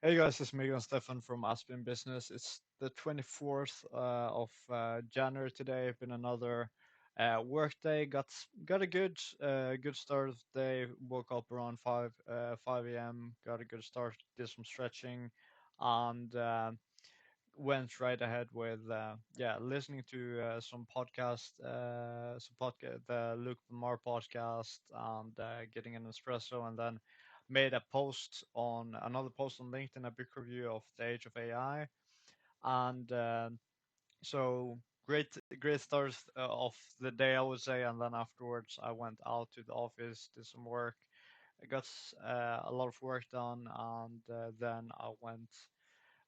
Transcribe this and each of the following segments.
Hey guys, it's Miguel and Stefan from Aspen Business. It's the 24th of January today. Been another work day. Got a good start of the day. Woke up around 5 a.m. Got a good start. Did some stretching, and went right ahead with listening to some podcast, the Luke Lamar podcast, and getting an espresso, and then made another post on LinkedIn, a book review of The Age of AI, and so great start of the day, I would say. And then afterwards I went out to the office, did some work. I got a lot of work done, and then I went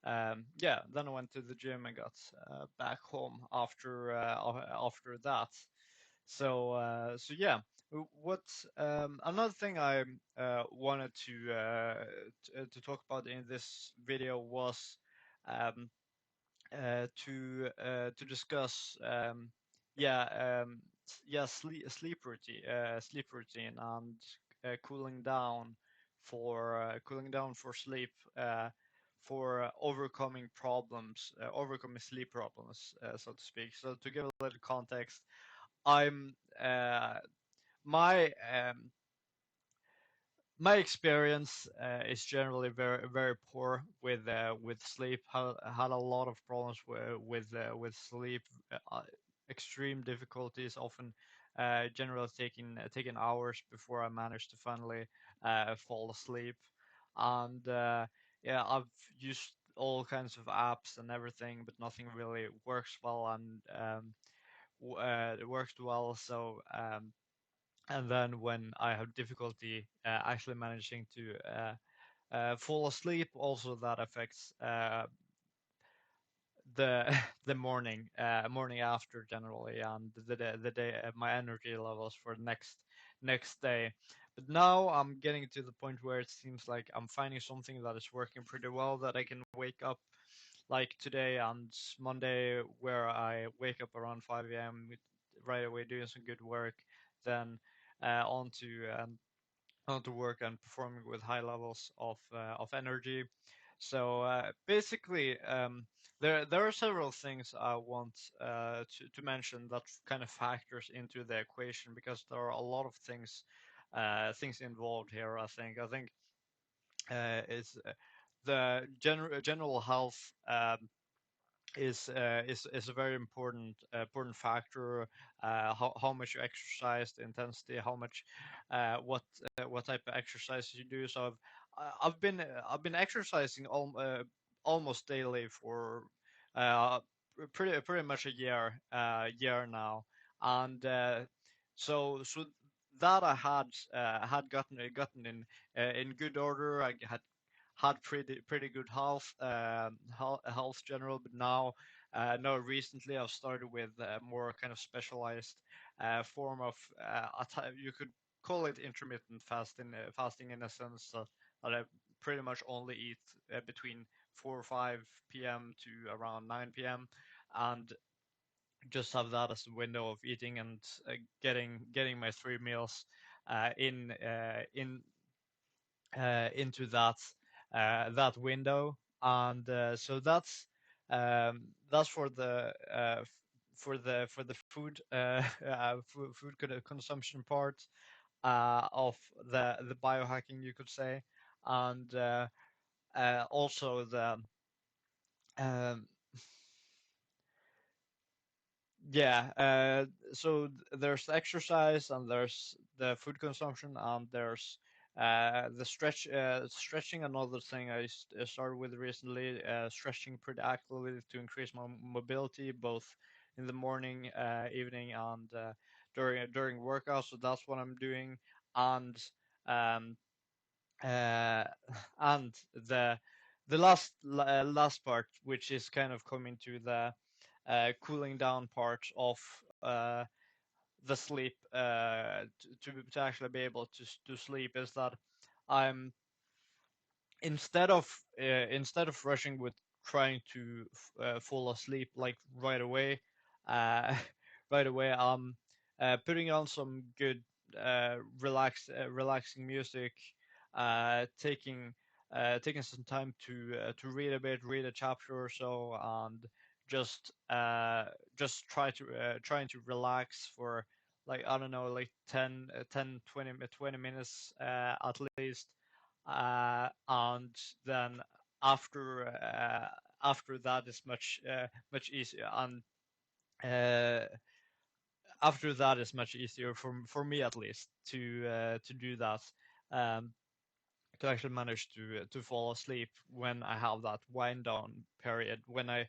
to the gym and got back home after that. What another thing I wanted to talk about in this video was um, to discuss sleep routine and cooling down for sleep, for overcoming sleep problems, so to speak. So to give a little context, I'm my my experience is generally very poor with sleep. Had a lot of problems with sleep, uh, extreme difficulties, often generally taking hours before I managed to finally fall asleep. And I've used all kinds of apps and everything, but nothing really works well, and it worked well. And then when I have difficulty actually managing to fall asleep, also that affects the the morning after generally, and the day, my energy levels for the next day. But now I'm getting to the point where it seems like I'm finding something that is working pretty well, that I can wake up like today and Monday, where I wake up around 5 a.m. right away, doing some good work, then on to work and performing with high levels of energy. So basically, there are several things I want to mention that kind of factors into the equation, because there are a lot of things involved here. I think is the general health. Is a very important factor. How much you exercise, the intensity, how much, what type of exercise you do. So I've been exercising almost daily for uh, pretty much a year now, and so that I had gotten in good order. I had pretty good health general, but now recently I've started with a more kind of specialized form of you could call it intermittent fasting in a sense, that I pretty much only eat between 4 or 5 p.m. to around 9 p.m. and just have that as a window of eating, and getting my 3 meals in into that window. And so that's for the food consumption part of the biohacking, you could say. And also the um, yeah so there's exercise, and there's the food consumption, and there's the stretching. Another thing I started with recently, stretching pretty actively to increase my mobility, both in the morning, evening, and during workouts. So that's what I'm doing. And um, uh, and the last part, which is kind of coming to the cooling down part of the sleep, to actually be able to sleep, is that I'm instead of rushing with trying to fall asleep like right away, uh, right away, I'm putting on some good relaxing music, taking taking some time to read a bit, read a chapter or so, and just trying to relax for like I don't know, like 20 minutes at least, and then after uh, after that is much easier, and uh, after that is much easier for me at least to do that. Um, to actually manage to fall asleep when I have that wind down period, when I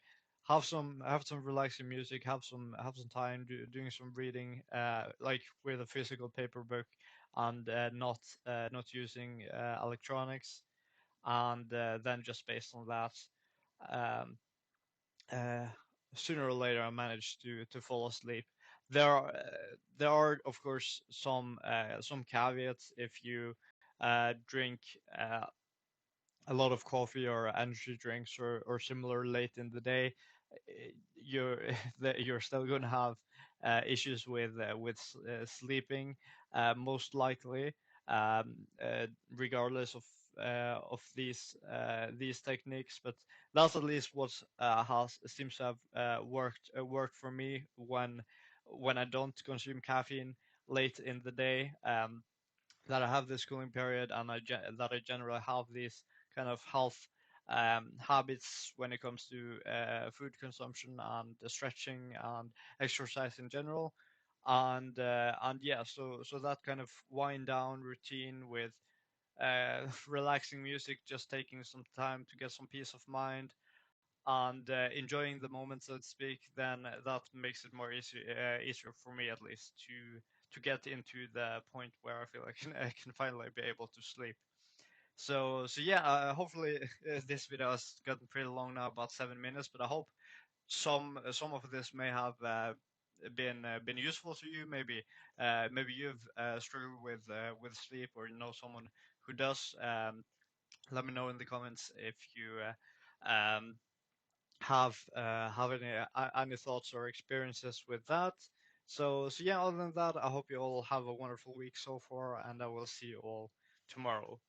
have some relaxing music, have some time doing some reading, like with a physical paper book, and not using electronics, and then just based on that, um, uh, sooner or later I manage to fall asleep. There are of course some caveats if you drink a lot of coffee or energy drinks or similar late in the day, you're you're still going to have issues with sleeping, most likely, um, uh, regardless of these techniques. But that's at least what has seems to have worked for me when I don't consume caffeine late in the day. That I have this cooling period, and that I generally have these kind of health habits when it comes to food consumption and stretching and exercise in general, and yeah, so that kind of wind down routine with relaxing music, just taking some time to get some peace of mind and enjoying the moment, so to speak, then that makes it more easier for me at least to get into the point where I feel I can finally be able to sleep. So yeah, hopefully this video has gotten pretty long now, about 7 minutes, but I hope some of this may have been useful to you. Maybe you've struggled with sleep, or you know someone who does. Let me know in the comments if you have any thoughts or experiences with that. So yeah, other than that, I hope you all have a wonderful week so far, and I will see you all tomorrow.